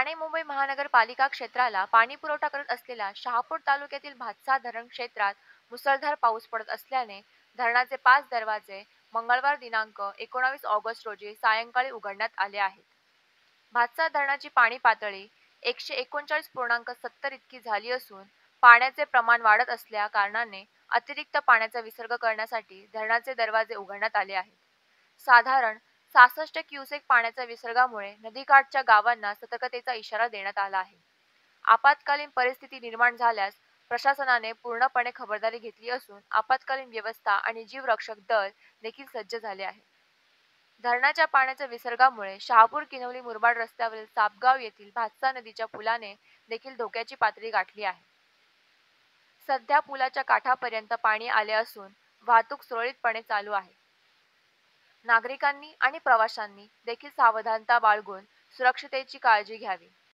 ठाणे-मुंबई महानगरपालिका क्षेत्राला पाणीपुरवठा करत असलेल्या शहापूर तालुक्यातील भातसा धरण क्षेत्रात मुसळधार पाऊस पडत असल्याने धरणाचे 5 दरवाजे मंगळवार दिनांक 19 ऑगस्ट रोजी सायंकाळी उघडण्यात आले आहेत. भातसा धरणाची पाणी पातळी 139.70 इतकी झाली असून पाण्याचे प्रमाण वाढत असल्या कारणाने अतिरिक्त पाण्याचा विसर्ग करण्यासाठी धरणाचे दरवाजे उघडण्यात आले आहेत. साधारण 66 क्युसेक पाण्याच्या विसर्गामुळे नदीकाठच्या गावांना सतर्कतेचा इशारा देण्यात आला आहे. आपत्कालीन परिस्थिती निर्माण झाल्यास प्रशासनाने पूर्णपणे खबरदारी घेतली असून आपत्कालीन व्यवस्था आणि जीवरक्षक दल देखील सज्ज झाले आहे. धरणाच्या पाण्याच्या विसर्गामुळे शहापूर किनवली मुरबाड रस्त्यावरील सापगाव येथील भातसा नदीच्या पुलाने देखील धोक्याची पातळी गाठली आहे. सध्या पुलाच्या काठापर्यंत पाणी आले असून वाहतूक सुरळीतपणे चालू आहे. नागरिकांनी आणि प्रवाशांनी देखील सावधानता बाळगून सुरक्षिततेची काळजी घ्यावी.